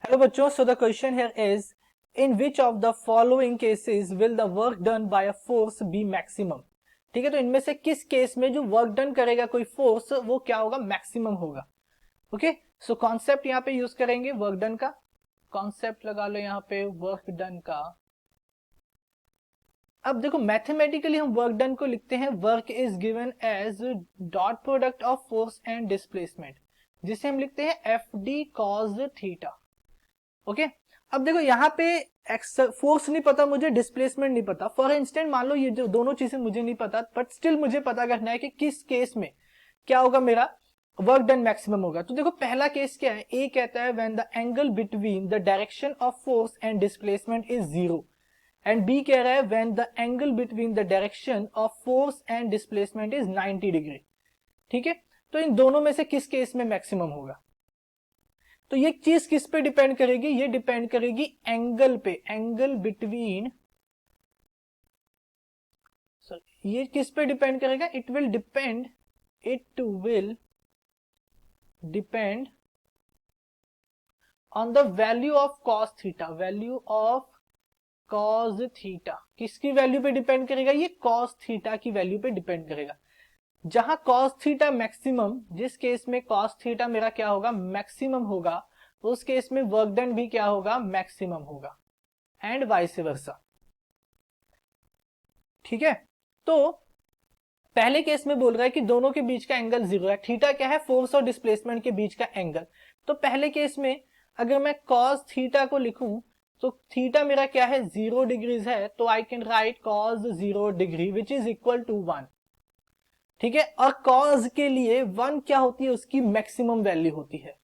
Hello बच्चों, so the question here is in which of the following cases will the work done by a force be maximum. ठीक है, तो इनमें से किस केस में जो वर्क डन करेगा कोई फोर्स वो क्या होगा, मैक्सिमम होगा। ओके, सो कॉन्सेप्ट यहाँ पे यूज करेंगे वर्क डन का। कॉन्सेप्ट लगा लो यहाँ पे वर्क डन का। अब देखो मैथमेटिकली हम वर्क डन को लिखते हैं work is given as dot product of force and displacement, जिसे हम लिखते हैं F D cos theta. Okay, अब देखो यहाँ पे फोर्स नहीं पता मुझे, डिस्प्लेसमेंट नहीं पता। फॉर इंस्टेंट मान लो ये जो दोनों चीजें मुझे नहीं पता, बट स्टिल मुझे पता करना है कि किस केस में क्या होगा, मेरा वर्क डन मैक्सिमम होगा। तो देखो पहला केस क्या है, ए कहता है when the angle between the direction of force and displacement is zero, and B कह रहा है when the angle between the direction of force and displacement is 90 degree. ठीक है, तो इन दोनों में से किस केस में मैक्सिमम होगा। तो ये चीज किस पे डिपेंड करेगी, ये डिपेंड करेगी एंगल पे, एंगल बिटवीन, ये किस पे डिपेंड करेगा, it will depend on the value of cos theta, value of cos theta. किसकी वैल्यू पे डिपेंड करेगा, ये कॉस थीटा की वैल्यू पे डिपेंड करेगा। जहां कॉस थीटा मैक्सिमम, जिस केस में कॉस थीटा मेरा क्या होगा, मैक्सिमम होगा, उस केस में वर्क डन भी क्या होगा, मैक्सिमम होगा, एंड वाइस वर्सा। ठीक है, तो पहले केस में बोल रहा है कि दोनों के बीच का एंगल जीरो है। थीटा क्या है, फोर्स और डिस्प्लेसमेंट के बीच का एंगल। तो पहले केस में अगर मैं कॉस थीटा को लिखूं तो थीटा मेरा क्या है, 0 डिग्रीज है, तो I can write cos 0 degree which is equal to 1। ठीक है, और कॉस के लिए 1 क्या होती है, उसकी मैक्सिमम वैल्यू होती है।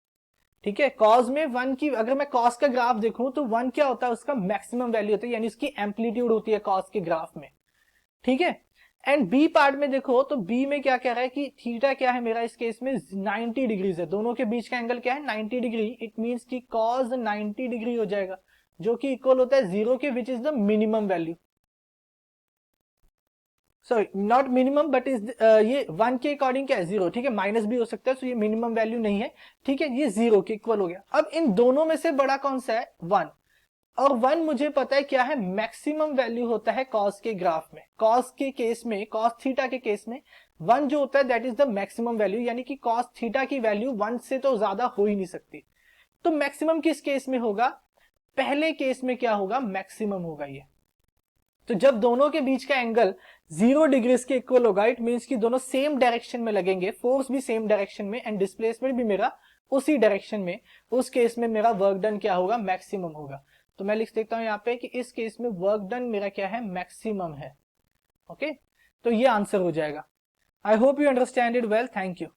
ठीक है, कॉस में 1 की, अगर मैं कॉस का ग्राफ देखूं तो 1 क्या होता है, उसका मैक्सिमम वैल्यू होती है, यानी उसकी एम्पलीट्यूड होती है कॉस के ग्राफ में। ठीक है, एंड बी पार्ट में देखो तो बी में क्या कह रहा है कि थीटा क्या है मेरा, इस केस में 90 डिग्रीज है, दोनों के बीच का एंगल क्या है, 90 डिग्री। इट मींस कि कॉस 90 डिग्री हो जाएगा, जो कि इक्वल होता है 0 के, which is the minimum value. Sorry, not minimum but is ये 1 के अकॉर्डिंग क्या है, 0। ठीक है, माइनस भी हो सकता है, तो ये मिनिमम वैल्यू नहीं है। ठीक है, ये 0 के इक्वल हो गया। अब इन दोनों में से बड़ा कौन सा है, 1, और 1 मुझे पता है क्या है, मैक्सिमम वैल्यू होता है कॉस के ग्राफ में। कॉस के केस में, कॉस थीटा के केस में 1 जो होता है that is the maximum value, यानी कि कॉस थीटा की वैल्यू 1 से तो ज्यादा हो ही नहीं सकती। तो मैक्सिमम किस केस में होगा, पहले केस में क्या होगा, मैक्सिमम होगा ये। तो जब दोनों के बीच का एंगल 0 डिग्रीज के इक्वल होगा, इट मींस कि दोनों सेम डायरेक्शन में लगेंगे, फोर्स भी सेम डायरेक्शन में एंड डिस्प्लेसमेंट भी मेरा उसी डायरेक्शन में, उस केस में मेरा वर्क डन क्या होगा, मैक्सिमम होगा। तो मैं लिख देता हूं यहाँ पे कि इस केस में वर्क डन मेरा क्या है, मैक्सिमम है। ओके, तो ये आंसर हो जाएगा। I hope you understand it well, thank you.